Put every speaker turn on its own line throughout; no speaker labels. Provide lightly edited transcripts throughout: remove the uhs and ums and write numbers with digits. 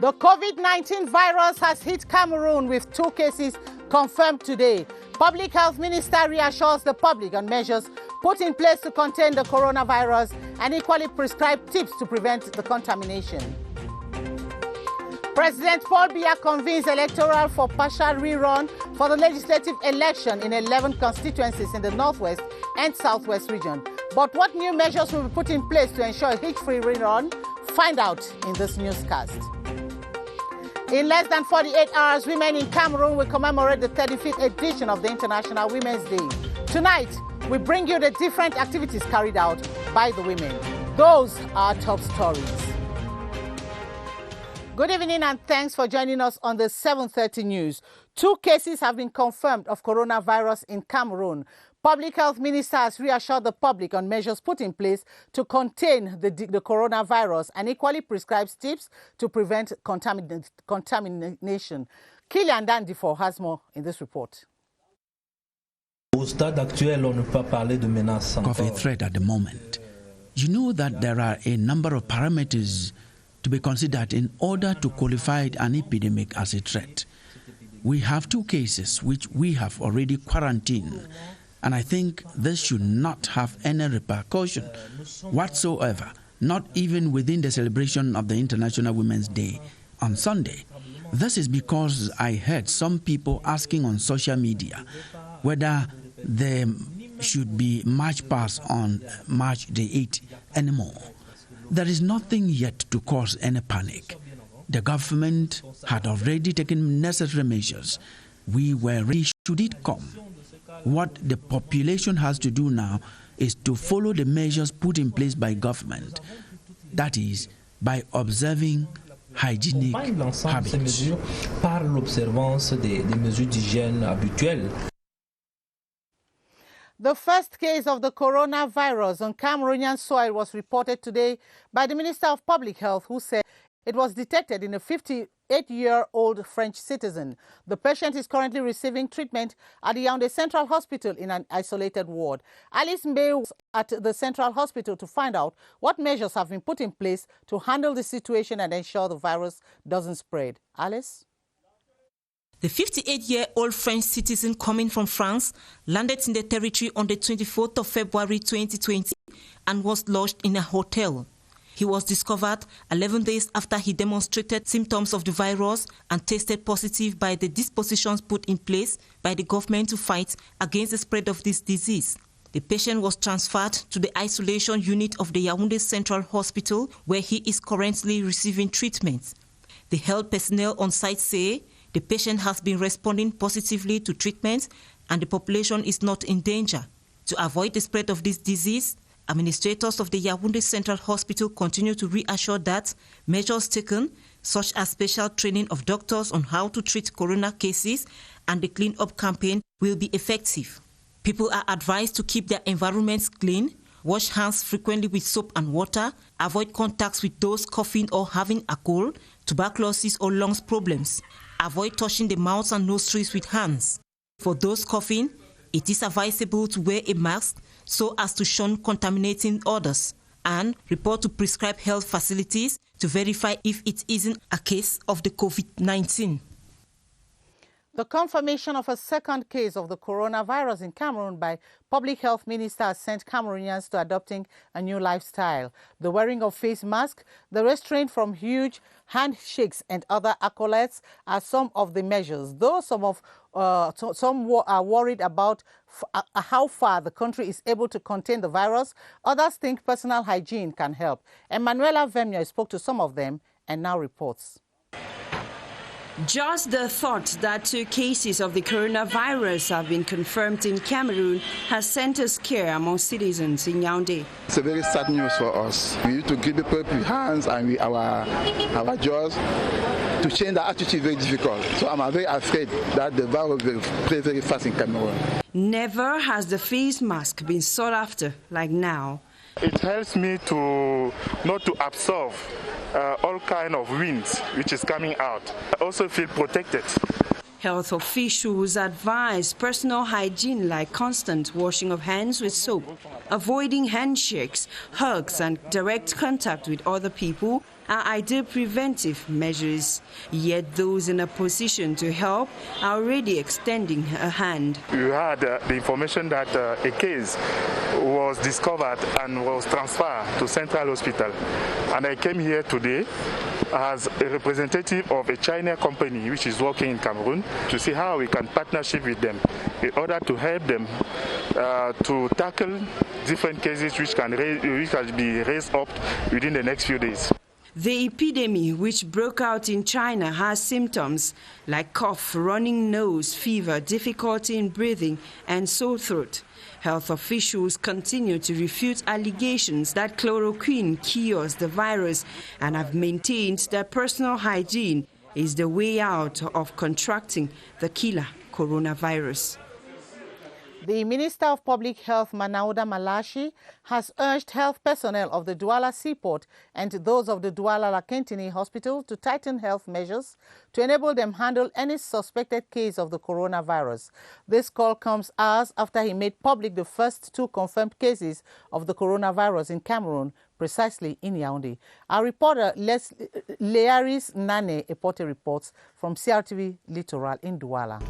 The COVID-19 virus has hit Cameroon with 2 cases confirmed today. Public Health Minister reassures the public on measures put in place to contain the coronavirus and equally prescribe tips to prevent the contamination. President Paul Biya convenes electoral for partial rerun for the legislative election in 11 constituencies in the Northwest and Southwest region. But what new measures will be put in place to ensure a hitch-free rerun? Find out in this newscast. In less than 48 hours, women in Cameroon will commemorate the 35th edition of the International Women's Day. Tonight, we bring you the different activities carried out by the women. Those are top stories. Good evening and thanks for joining us on the 7:30 news. 2 cases have been confirmed of coronavirus in Cameroon. Public Health Minister has reassured the public on measures put in place to contain the coronavirus and equally prescribes tips to prevent contamination. Kylian Dandifor has more in this report.
Au stade actuel, on ne peut pas parler de menace
of a threat at the moment. You know that there are a number of parameters to be considered in order to qualify an epidemic as a threat. We have 2 cases which we have already quarantined, and I think this should not have any repercussion whatsoever, not even within the celebration of the International Women's Day on Sunday. This is because I heard some people asking on social media whether there should be march past on March the 8th anymore. There is nothing yet to cause any panic. The government had already taken necessary measures. We were ready should it come. What the population has to do now is to follow the measures put in place by government. That is, by observing hygienic habits.
Par l'observance des mesures d'hygiène habituelles.
The first case of the coronavirus on Cameroonian soil was reported today by the Minister of Public Health, who said it was detected in a 58-year-old French citizen. The patient is currently receiving treatment at the Yaoundé Central Hospital in an isolated ward. Alice Mbeu was at the Central Hospital to find out what measures have been put in place to handle the situation and ensure the virus doesn't spread. Alice?
The 58-year-old French citizen coming from France landed in the territory on the 24th of February 2020 and was lodged in a hotel. He was discovered 11 days after he demonstrated symptoms of the virus and tested positive by the dispositions put in place by the government to fight against the spread of this disease. The patient was transferred to the isolation unit of the Yaoundé Central Hospital, where he is currently receiving treatment. The health personnel on site say the patient has been responding positively to treatment and the population is not in danger. To avoid the spread of this disease, administrators of the Yaoundé Central Hospital continue to reassure that measures taken, such as special training of doctors on how to treat corona cases and the clean-up campaign, will be effective. People are advised to keep their environments clean, wash hands frequently with soap and water, avoid contacts with those coughing or having a cold, tuberculosis or lungs problems. Avoid touching the mouth and nostrils with hands. For those coughing, it is advisable to wear a mask so as to shun contaminating others and report to prescribed health facilities to verify if it isn't a case of the COVID-19.
The confirmation of a second case of the coronavirus in Cameroon by Public Health Minister has sent Cameroonians to adopting a new lifestyle. The wearing of face masks, the restraint from huge handshakes and other accolades are some of the measures. Though some are worried about how far the country is able to contain the virus, others think personal hygiene can help. Emanuela Vemia spoke to some of them and now reports.
Just the thought that 2 cases of the coronavirus have been confirmed in Cameroon has sent a scare among citizens in Yaoundé.
It's a very sad news for us. We need to give people with hands and with our jaws. To change the attitude is very difficult. So I'm very afraid that the virus will play very fast in Cameroon.
Never has the face mask been sought after like now.
It helps me to not to absorb all kind of winds which is coming out. I also feel protected.
Health officials advise personal hygiene like constant washing of hands with soap, avoiding handshakes, hugs, and direct contact with other people are ideal preventive measures. Yet those in a position to help are already extending a hand.
We had the information that a case was discovered and was transferred to Central Hospital. And I came here today as a representative of a China company which is working in Cameroon to see how we can partnership with them in order to help them to tackle different cases which can be raised up within the next few days.
The epidemic, which broke out in China, has symptoms like cough, running nose, fever, difficulty in breathing, and sore throat. Health officials continue to refute allegations that chloroquine cures the virus and have maintained that personal hygiene is the way out of contracting the killer coronavirus.
The Minister of Public Health, Manawuda Malachi, has urged health personnel of the Douala Seaport and those of the Douala Lakentini Hospital to tighten health measures to enable them handle any suspected case of the coronavirus. This call comes hours after he made public the first 2 confirmed cases of the coronavirus in Cameroon, precisely in Yaoundé. Our reporter, Learis Nane Epote, reports from CRTV Littoral in Douala.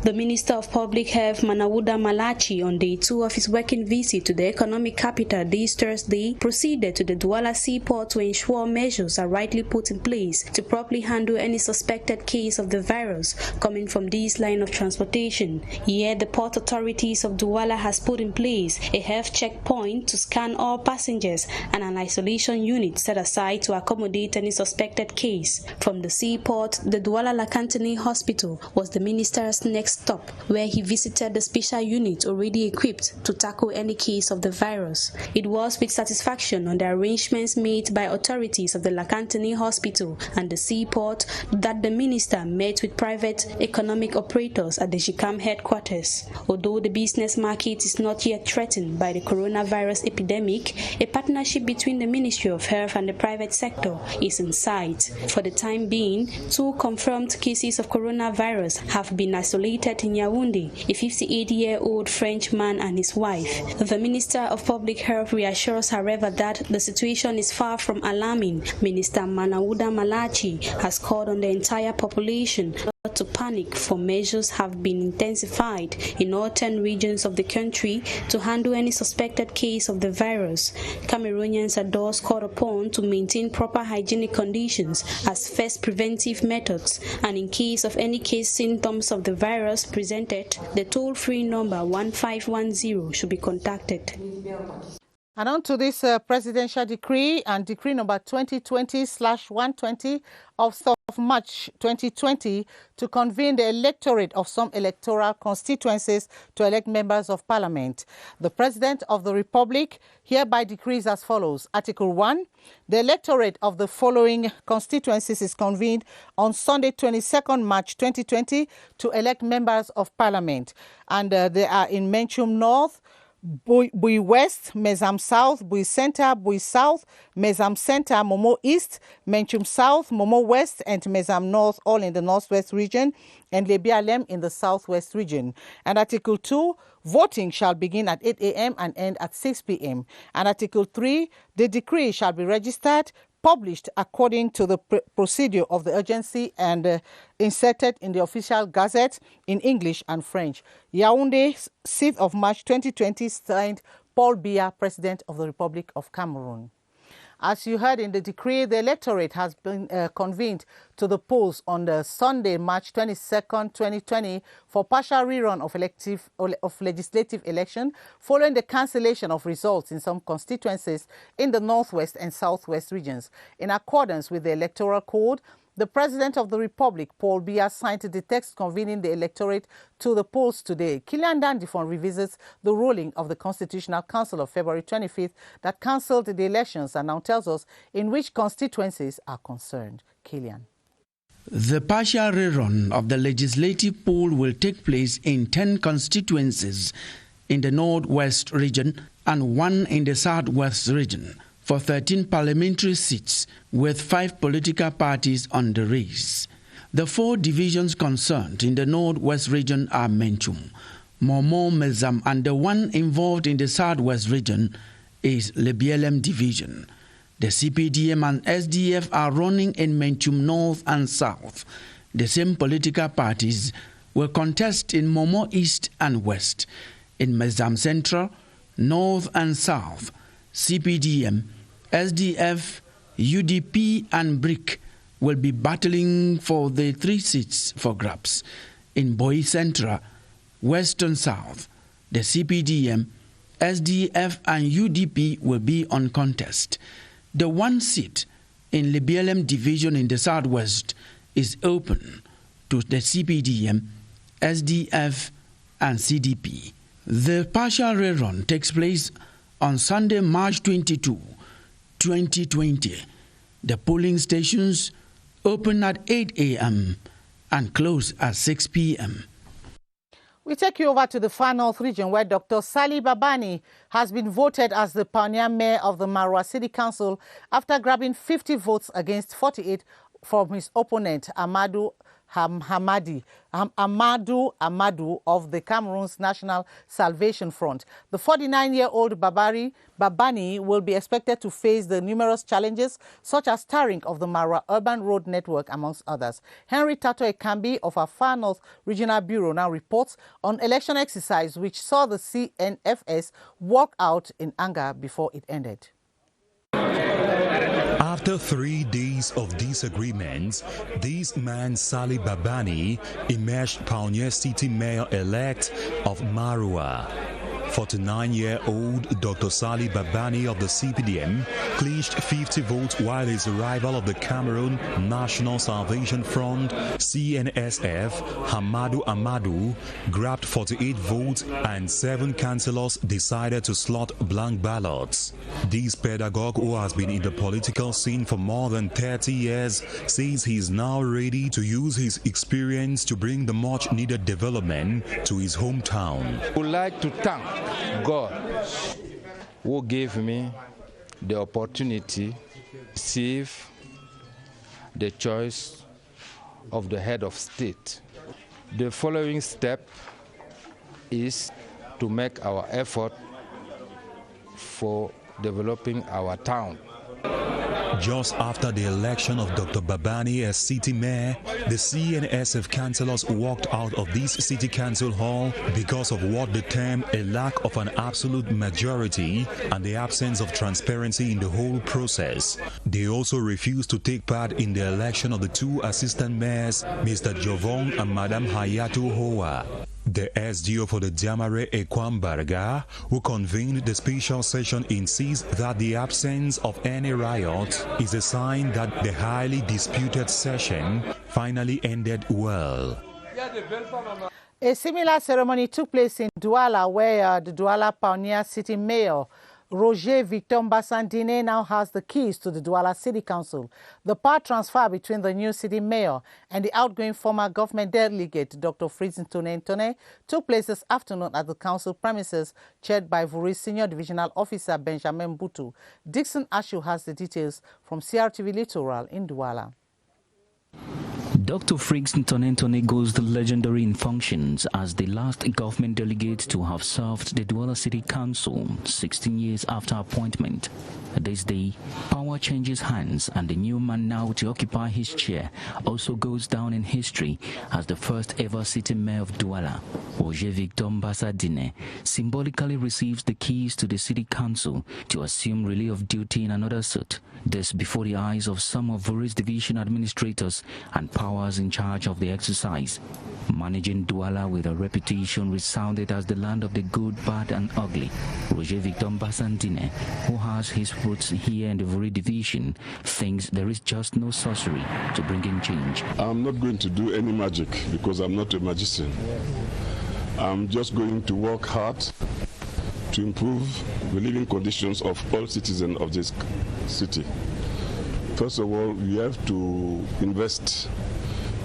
The Minister of Public Health, Manawuda Malachi, on day 2 of his working visit to the economic capital this Thursday, proceeded to the Douala Seaport to ensure measures are rightly put in place to properly handle any suspected case of the virus coming from this line of transportation. Yet the port authorities of Douala has put in place a health checkpoint to scan all passengers and an isolation unit set aside to accommodate any suspected case. From the seaport, the Douala Lakentini Hospital was the minister's next stop, where he visited the special unit already equipped to tackle any case of the virus. It was with satisfaction on the arrangements made by authorities of the Lakentini Hospital and the seaport that the minister met with private economic operators at the JICAM headquarters. Although the business market is not yet threatened by the coronavirus epidemic, a partnership between the Ministry of Health and the private sector is in sight. For the time being, 2 confirmed cases of coronavirus have been isolated in Yaoundé, a 58-year-old French man and his wife. The Minister of Public Health reassures, however, that the situation is far from alarming. Minister Manawuda Malachi has called on the entire population not to panic, for measures have been intensified in all 10 regions of the country to handle any suspected case of the virus. Cameroonians are thus called upon to maintain proper hygienic conditions as first preventive methods, and in case of any symptoms of the virus presented, the toll-free number 1510 should be contacted.
And on to this presidential decree and decree number 2020/120 of March 2020 to convene the electorate of some electoral constituencies to elect members of parliament. The President of the Republic hereby decrees as follows. Article 1. The electorate of the following constituencies is convened on Sunday 22nd March 2020 to elect members of parliament. And they are in Menchum North, Bui West, Mezam South, Bui Center, Bui South, Mezam Center, Momo East, Menchum South, Momo West, and Mezam North, all in the Northwest region, and Lebialem in the Southwest region. And Article 2, voting shall begin at 8 a.m. and end at 6 p.m. And Article 3, the decree shall be registered, published according to the procedure of the urgency, and inserted in the official gazette in English and French. Yaoundé, 6th of March 2020, signed Paul Biya, President of the Republic of Cameroon. As you heard in the decree, the electorate has been convened to the polls on the Sunday, March 22nd, 2020, for partial rerun of legislative election following the cancellation of results in some constituencies in the Northwest and Southwest regions. In accordance with the Electoral Code, the President of the Republic, Paul Biya, signed the text convening the electorate to the polls today. Kilian Dandifon revisits the ruling of the Constitutional Council of February 25th that cancelled the elections and now tells us in which constituencies are concerned. Kilian.
The partial rerun of the legislative poll will take place in 10 constituencies in the Northwest region and 1 in the Southwest region, for 13 parliamentary seats with 5 political parties on the race. The 4 divisions concerned in the Northwest region are Menchum, Momo, Melzam, and the one involved in the Southwest region is Lebielem Division. The CPDM and SDF are running in Menchum North and South. The same political parties will contest in Momo East and West. In Melzam Central, North and South, CPDM, SDF, UDP and BRIC will be battling for the 3 seats for grabs. In Boi Central, West and South, the CPDM, SDF and UDP will be on contest. The 1 seat in Lebielem Division in the Southwest is open to the CPDM, SDF and CDP. The partial rerun takes place on Sunday, March 22, 2020. The polling stations open at 8 a.m. and close at 6 p.m.
We take you over to the Far North region, where Dr. Sali Babani has been voted as the pioneer mayor of the Marwa City Council after grabbing 50 votes against 48 from his opponent, Amadou Amadou of the Cameroon's National Salvation Front. The 49-year-old Babani will be expected to face the numerous challenges, such as tarring of the Marwa urban road network, amongst others. Henry Tato Ekambi of our Far North Regional Bureau now reports on election exercise which saw the CNFS walk out in anger before it ended.
After 3 days of disagreements, this man Sali Babani emerged pioneer city mayor-elect of Marwa. 49-year-old Dr. Sali Babani of the CPDM clinched 50 votes, while his rival of the Cameroon National Salvation Front, CNSF, Amadou, grabbed 48 votes, and 7 councillors decided to slot blank ballots. This pedagogue, who has been in the political scene for more than 30 years, says he is now ready to use his experience to bring the much-needed development to his hometown.
I would like to thank God, who gave me the opportunity to receive the choice of the head of state. The following step is to make our effort for developing our town.
Just after the election of Dr. Babani as city mayor, the CNSF councillors walked out of this city council hall because of what they termed a lack of an absolute majority and the absence of transparency in the whole process. They also refused to take part in the election of the 2 assistant mayors, Mr. Jovong and Madam Hayatou Hoa. The SDO for the Diamare Ekwambarga, who convened the special session, insists that the absence of any riot is a sign that the highly disputed session finally ended well.
A similar ceremony took place in Douala, where the Douala pioneer city mayor Roger Victor Mbasandine now has the keys to the Douala City Council. The power transfer between the new city mayor and the outgoing former government delegate, Dr. Fritz Ntone, took place this afternoon at the council premises, chaired by Vuri's senior divisional officer, Benjamin Butu. Dixon Ashu has the details from CRTV Littoral in Douala.
Dr. Fritz Ntone goes the legendary in functions as the last government delegate to have served the Douala City Council 16 years after appointment. This day, power changes hands, and the new man now to occupy his chair also goes down in history as the first ever city mayor of Douala. Roger Victor Mbasandine symbolically receives the keys to the city council to assume relief of duty in another suit. This before the eyes of some of Vuri's division administrators and powers in charge of the exercise. Managing Douala with a reputation resounded as the land of the good, bad and ugly, Roger Victor Mbasandine, who has his roots here in the Vuri division, thinks there is just no sorcery to bring in change.
I'm not going to do any magic because I'm not a magician. I'm just going to work hard to improve the living conditions of all citizens of this city. First of all, we have to invest.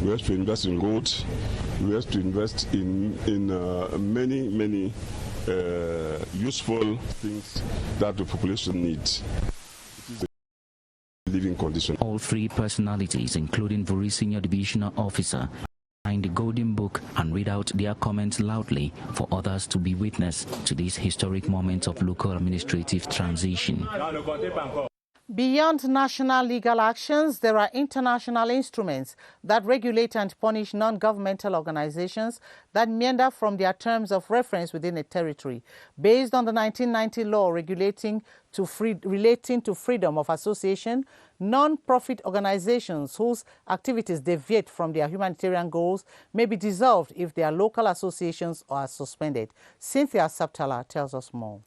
We have to invest in road. We have to invest in many useful things that the population needs. It is a living conditions.
All three personalities, including Vuri Senior Divisional Officer, sign the Golden Book and read out their comments loudly for others to be witness to this historic moment of local administrative transition.
Beyond national legal actions, there are international instruments that regulate and punish non-governmental organizations that meander from their terms of reference within a territory. Based on the 1990 law relating to freedom of association, non-profit organizations whose activities deviate from their humanitarian goals may be dissolved if their local associations are suspended. Cynthia Saptala tells us more.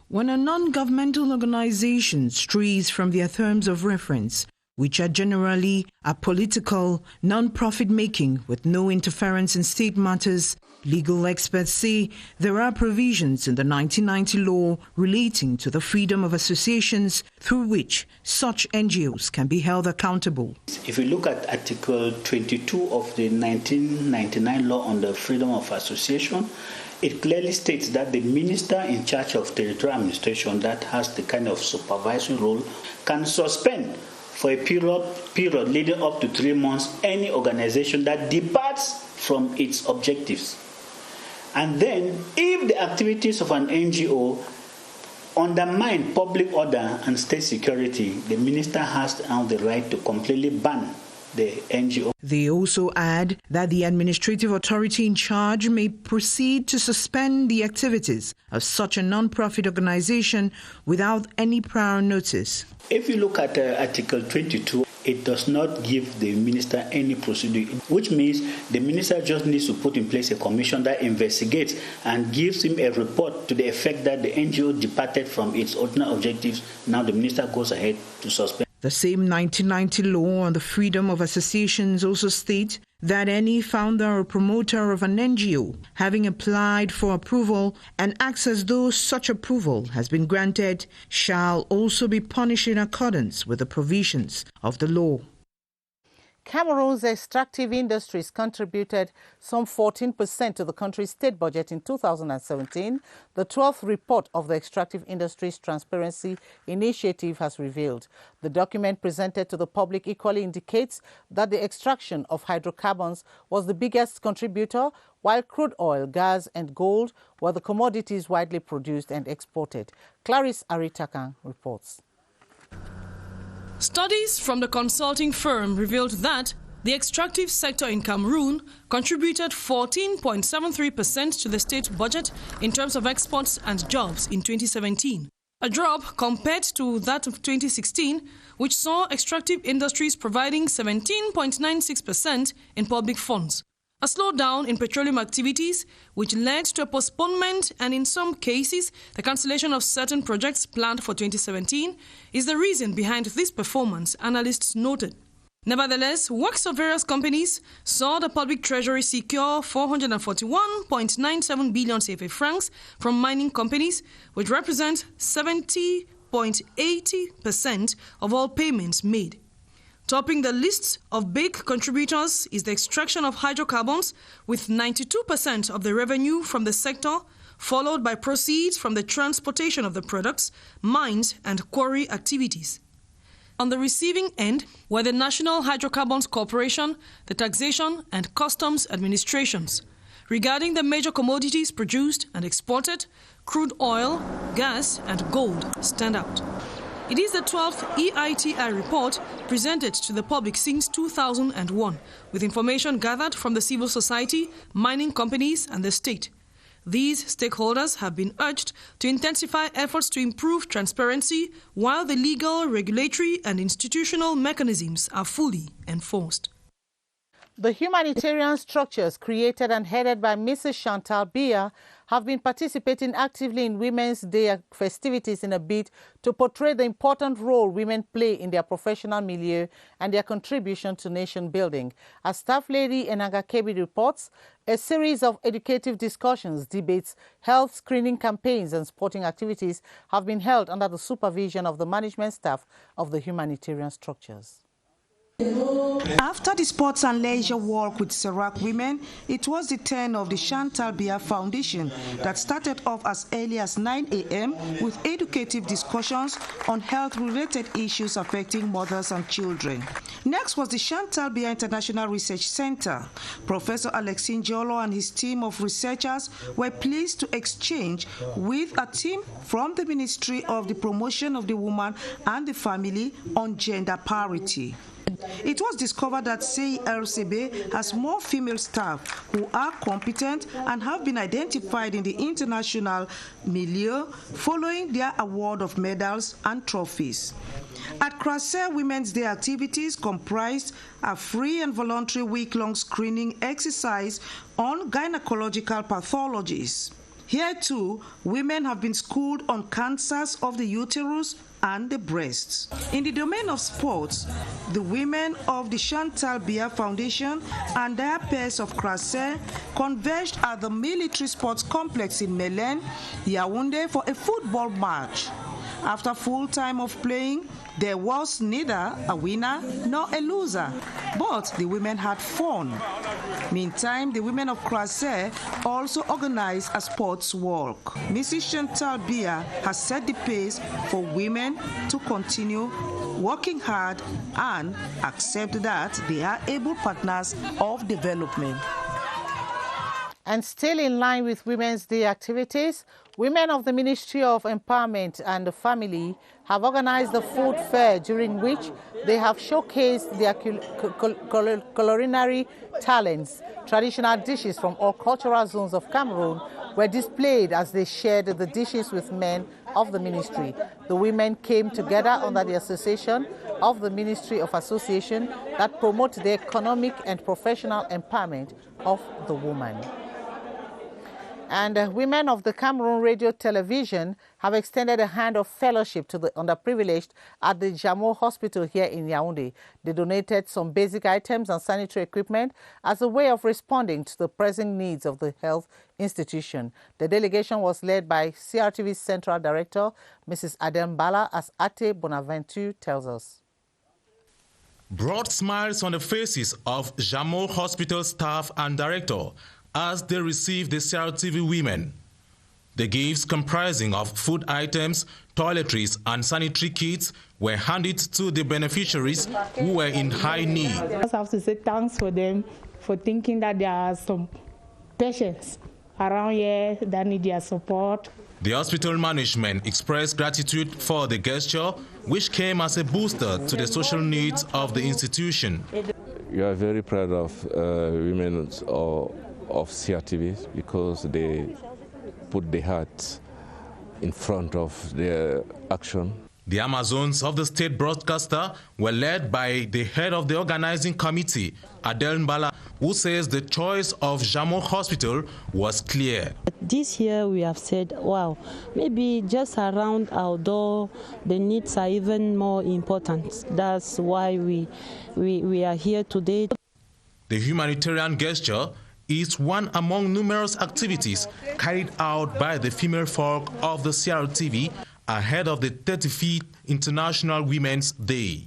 When a non-governmental organization strays from their terms of reference, which are generally apolitical, non-profit making with no interference in state matters, legal experts say there are provisions in the 1990 law relating to the freedom of associations through which such NGOs can be held accountable.
If you look at Article 22 of the 1999 law on the freedom of association, it clearly states that the minister in charge of territorial administration that has the kind of supervisory role can suspend for a period leading up to 3 months any organization that departs from its objectives. And then, if the activities of an NGO undermine public order and state security, the minister has the right to completely ban the NGO.
They also add that the administrative authority in charge may proceed to suspend the activities of such a non-profit organization without any prior notice.
If you look at Article 22, it does not give the minister any procedure, which means the minister just needs to put in place a commission that investigates and gives him a report to the effect that the NGO departed from its original objectives. Now the minister goes ahead to suspend.
The same 1990 law on the freedom of associations also states that any founder or promoter of an NGO having applied for approval and acts as though such approval has been granted shall also be punished in accordance with the provisions of the law.
Cameroon's extractive industries contributed some 14% to the country's state budget in 2017. The 12th report of the Extractive Industries Transparency Initiative has revealed. The document presented to the public equally indicates that the extraction of hydrocarbons was the biggest contributor, while crude oil, gas and gold were the commodities widely produced and exported. Clarice Aritakan reports.
Studies from the consulting firm revealed that the extractive sector in Cameroon contributed 14.73% to the state budget in terms of exports and jobs in 2017, a drop compared to that of 2016, which saw extractive industries providing 17.96% in public funds. A slowdown in petroleum activities, which led to a postponement and in some cases the cancellation of certain projects planned for 2017, is the reason behind this performance, analysts noted. Nevertheless, works of various companies saw the public treasury secure 441.97 billion CFA francs from mining companies, which represent 70.80% of all payments made. Topping the list of big contributors is the extraction of hydrocarbons, with 92% of the revenue from the sector, followed by proceeds from the transportation of the products, mines and quarry activities. On the receiving end were the National Hydrocarbons Corporation, the Taxation and Customs Administrations. Regarding the major commodities produced and exported, crude oil, gas and gold stand out. It is the 12th EITI report presented to the public since 2001, with information gathered from the civil society, mining companies and the state. These stakeholders have been urged to intensify efforts to improve transparency while the legal, regulatory and institutional mechanisms are fully enforced.
The humanitarian structures created and headed by Mrs. Chantal Biya have been participating actively in Women's Day festivities in a bid to portray the important role women play in their professional milieu and their contribution to nation building. As Staff Lady Enaga Kebi reports, a series of educative discussions, debates, health screening campaigns and sporting activities have been held under the supervision of the management staff of the humanitarian structures.
After the sports and leisure walk with Serac women, it was the turn of the Chantal Biya Foundation that started off as early as 9 a.m. with educative discussions on health-related issues affecting mothers and children. Next was the Chantal Biya International Research Center. Professor Alexine Jolo and his team of researchers were pleased to exchange with a team from the Ministry of the Promotion of the Woman and the Family on gender parity. It was discovered that CRTV has more female staff who are competent and have been identified in the international milieu following their award of medals and trophies. At Crasset, Women's Day activities comprised a free and voluntary week-long screening exercise on gynecological pathologies. Here too, women have been schooled on cancers of the uterus and the breasts. In the domain of sports, the women of the Chantal Biya Foundation and their pairs of Crasset converged at the military sports complex in Melen, Yaoundé, for a football match. After full time of playing, there was neither a winner nor a loser, but the women had fun. Meantime, the women of Crasset also organized a sports walk. Mrs. Chantal Biya has set the pace for women to continue working hard and accept that they are able partners of development.
And still in line with Women's Day activities, women of the Ministry of Empowerment and the Family have organized a food fair during which they have showcased their culinary talents. Traditional dishes from all cultural zones of Cameroon were displayed as they shared the dishes with men of the ministry. The women came together under the Association of the Ministry of Association that promote the economic and professional empowerment of the woman. And women of the Cameroon Radio Television have extended a hand of fellowship to the underprivileged at the Jamo Hospital here in Yaoundé. They donated some basic items and sanitary equipment as a way of responding to the pressing needs of the health institution. The delegation was led by CRTV Central Director, Mrs. Adem Bala, as Ate Bonaventure tells us.
Broad smiles on the faces of Jamo Hospital staff and director as they received the CRTV women. The gifts comprising of food items, toiletries and sanitary kits were handed to the beneficiaries who were in high need.
I just have to say thanks for them for thinking that there are some patients around here that need their support.
The hospital management expressed gratitude for the gesture, which came as a booster to the social needs of the institution.
We are very proud of women of CRTV because they put the heart in front of their action.
The Amazons of the state broadcaster were led by the head of the organizing committee, Adel Mbala, who says the choice of Jamo Hospital was clear.
This year we have said, wow, maybe just around our door, the needs are even more important. That's why we are here today.
The humanitarian gesture is one among numerous activities carried out by the female folk of the CRTV ahead of the 35th International Women's Day.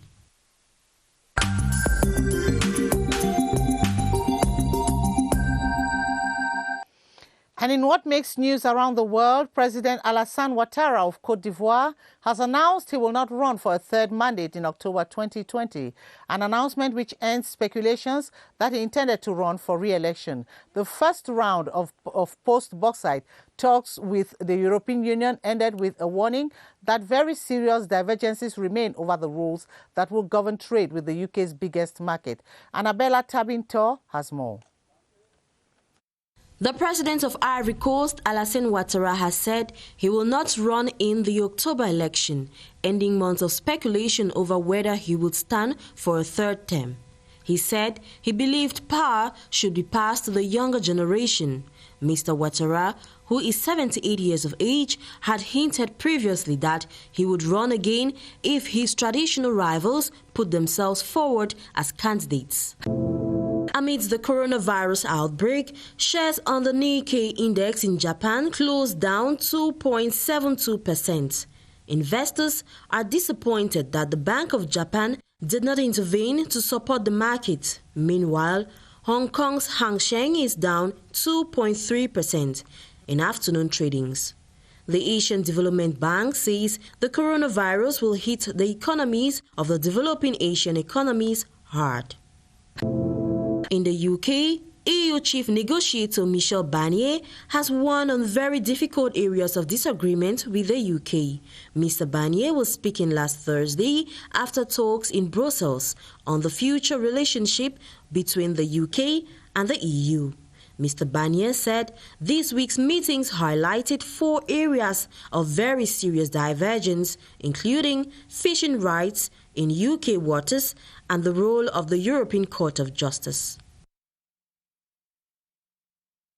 And in what makes news around the world, President Alassane Ouattara of Côte d'Ivoire has announced he will not run for a third mandate in October 2020, an announcement which ends speculations that he intended to run for re-election. The first round of post-Brexit talks with the European Union ended with a warning that very serious divergences remain over the rules that will govern trade with the UK's biggest market. Annabella Tabintor has more.
The president of Ivory Coast, Alassane Ouattara, has said he will not run in the October election, ending months of speculation over whether he would stand for a third term. He said he believed power should be passed to the younger generation. Mr. Ouattara, who is 78 years of age, had hinted previously that he would run again if his traditional rivals put themselves forward as candidates. Amidst the coronavirus outbreak, shares on the Nikkei index in Japan closed down 2.72%. Investors are disappointed that the Bank of Japan did not intervene to support the market. Meanwhile, Hong Kong's Hang Seng is down 2.3% in afternoon tradings. The Asian Development Bank says the coronavirus will hit the economies of the developing Asian economies hard. In the UK, EU Chief Negotiator Michel Barnier has warned on very difficult areas of disagreement with the UK. Mr. Barnier was speaking last Thursday after talks in Brussels on the future relationship between the UK and the EU. Mr. Barnier said this week's meetings highlighted 4 areas of very serious divergence, including fishing rights in UK waters and the role of the European Court of Justice.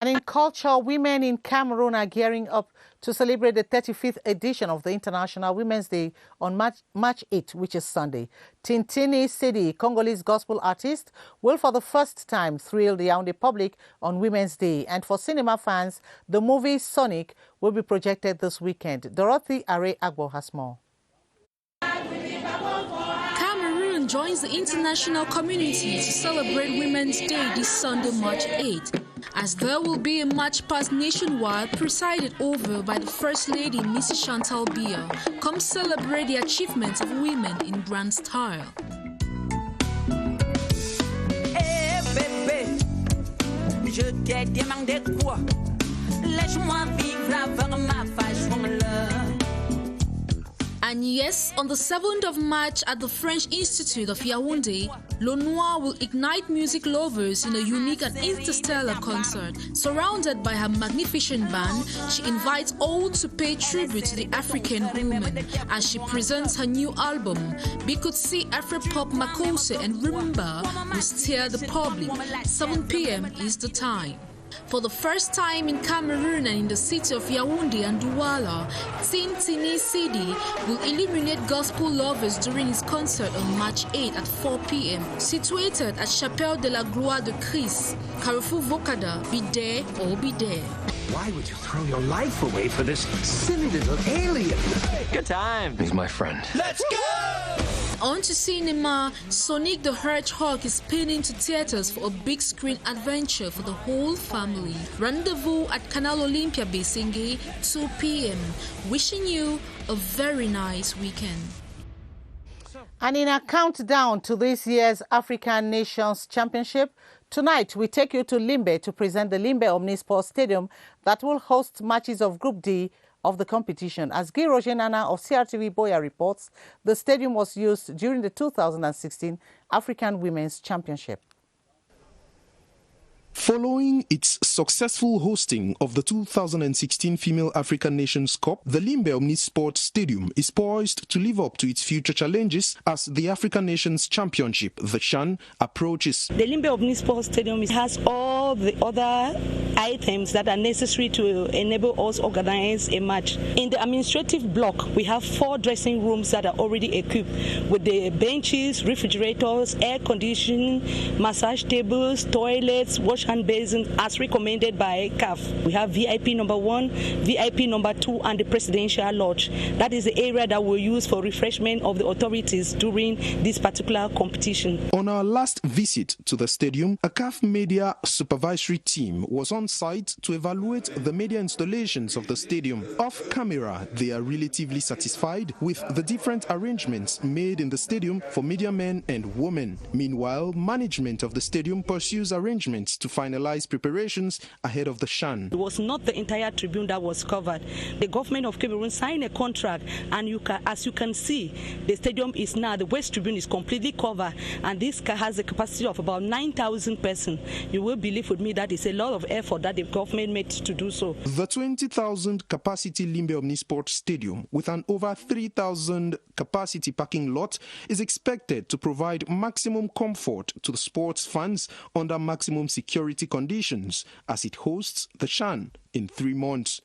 And in culture, women in Cameroon are gearing up to celebrate the 35th edition of the International Women's Day on March 8, which is Sunday. Tintini Sidi, Congolese gospel artist, will for the first time thrill the Yaoundé public on Women's Day. And for cinema fans, the movie Sonic will be projected this weekend. Dorothy Are Agbo has more.
Cameroon joins the international community to celebrate Women's Day this Sunday, March 8. As there will be a march past nationwide presided over by the First Lady, Mrs. Chantal Biya. Come celebrate the achievements of women in grand style.
Hey, bébé, je t'ai demandé quoi? Laisse-moi vivre avec ma passion là.
And yes, on the 7th of March at the French Institute of Yaoundé, Le Noir will ignite music lovers in a unique and interstellar concert. Surrounded by her magnificent band, she invites all to pay tribute to the African woman as she presents her new album. Bikutsi, Afropop, Makose and Rumba will stir the public. 7 p.m. is the time. For the first time in Cameroon and in the city of Yaoundé and Douala, Tintini Sidi will illuminate gospel lovers during his concert on March 8 at 4 p.m. Situated at Chapelle de la Gloire de Christ, Carrefour Vocada, be there or be there.
Why would you throw your life away for this silly little alien? Good time. He's my friend. Let's go!
On to cinema, Sonic the Hedgehog is spinning to theaters for a big screen adventure for the whole family. Rendezvous at Canal Olympia Besenge, 2 p.m. Wishing you a very nice weekend.
And in a countdown to this year's African Nations Championship, tonight we take you to Limbe to present the Limbe Omnisport Stadium that will host matches of Group D of the competition. As Guy Roger Nana of CRTV Boya reports, the stadium was used during the 2016 African Women's Championship.
Following its successful hosting of the 2016 Female African Nations Cup, the Limbe Omnisport Stadium is poised to live up to its future challenges as the African Nations Championship, the CHAN, approaches.
The Limbe Omnisport Stadium has all the other items that are necessary to enable us organize a match. In the administrative block, we have 4 dressing rooms that are already equipped with the benches, refrigerators, air conditioning, massage tables, toilets, wash and basin as recommended by CAF. We have VIP number 1, VIP number 2, and the Presidential Lodge. That is the area that we'll use for refreshment of the authorities during this particular competition.
On our last visit to the stadium, a CAF media supervisory team was on site to evaluate the media installations of the stadium. Off camera, they are relatively satisfied with the different arrangements made in the stadium for media men and women. Meanwhile, management of the stadium pursues arrangements to finalize preparations ahead of the CHAN.
It was not the entire tribune that was covered. The government of Cameroon signed a contract, and as you can see, the stadium is now, the West Tribune is completely covered, and this has a capacity of about 9,000 persons. You will believe with me that is a lot of effort that the government made to do so.
The 20,000 capacity Limbe Omnisport Stadium with an over 3,000 capacity parking lot is expected to provide maximum comfort to the sports fans under maximum security conditions as it hosts the CHAN in 3 months.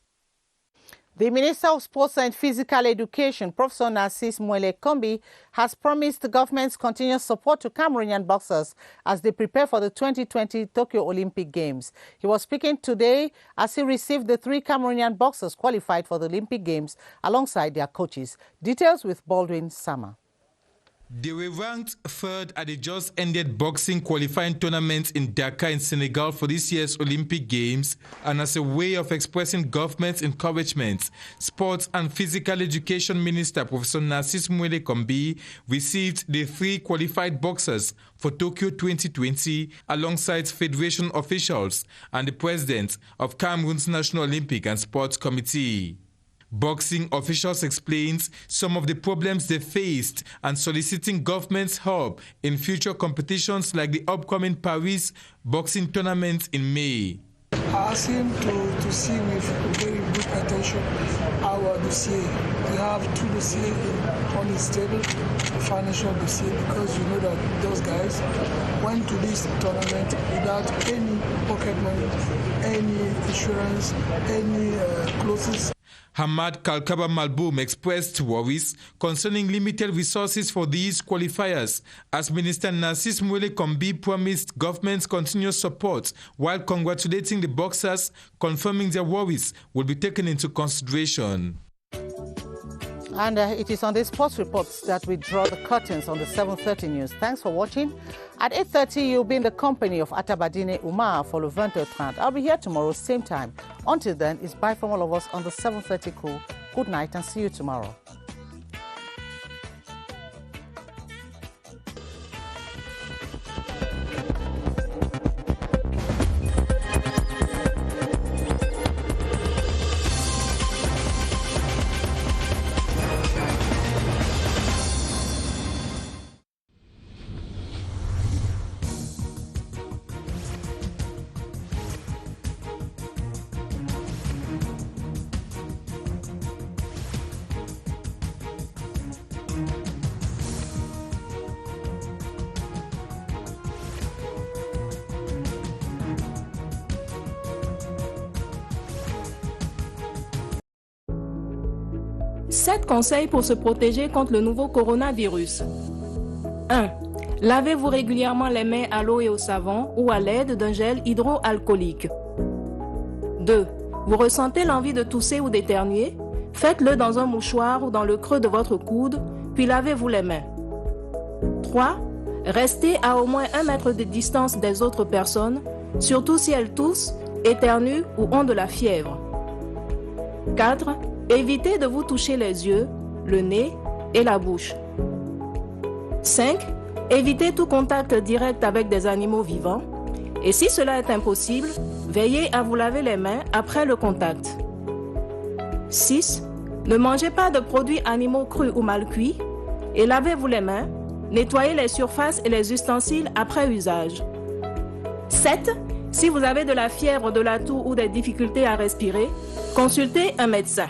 The Minister of Sports and Physical Education, Professor Narcisse Mwele Kombi, has promised the government's continuous support to Cameroonian boxers as they prepare for the 2020 Tokyo Olympic Games. He was speaking today as he received the 3 Cameroonian boxers qualified for the Olympic Games alongside their coaches. Details with Baldwin Sama.
They were ranked third at the just-ended boxing qualifying tournament in Dakar in Senegal for this year's Olympic Games, and as a way of expressing government's encouragement, Sports and Physical Education Minister Professor Narcisse Mwele Kombi received the 3 qualified boxers for Tokyo 2020 alongside federation officials and the president of Cameroon's National Olympic and Sports Committee. Boxing officials explained some of the problems they faced and soliciting government's help in future competitions like the upcoming Paris boxing tournament in May.
I asked him to see with very good attention our dossier. We have 2 dossiers on his table, a financial dossier, because you know that those guys went to this tournament without any pocket money, any insurance, any clothes.
Hamad Kalkaba Malboum expressed worries concerning limited resources for these qualifiers, as Minister Narcisse Mwele Kombi promised government's continuous support while congratulating the boxers, confirming their worries will be taken into consideration.
And it is on these sports reports that we draw the curtains on the 7:30 news. Thanks for watching. At 8:30, you'll be in the company of Atabadine Umar for Le 20:30. I'll be here tomorrow, same time. Until then, it's bye from all of us on the 7:30 crew. Good night and see you tomorrow.
Sept conseils pour se protéger contre le nouveau coronavirus. 1. Lavez-vous régulièrement les mains à l'eau et au savon ou à l'aide d'un gel hydroalcoolique. 2. Vous ressentez l'envie de tousser ou d'éternuer? Faites-le dans un mouchoir ou dans le creux de votre coude, puis lavez-vous les mains. 3. Restez à au moins 1 mètre de distance des autres personnes, surtout si elles toussent, éternuent ou ont de la fièvre. 4. Évitez de vous toucher les yeux, le nez et la bouche. 5. Évitez tout contact direct avec des animaux vivants. Et si cela est impossible, veillez à vous laver les mains après le contact. 6. Ne mangez pas de produits animaux crus ou mal cuits. Et lavez-vous les mains. Nettoyez les surfaces et les ustensiles après usage. 7. Si vous avez de la fièvre, de la toux ou des difficultés à respirer, consultez un médecin.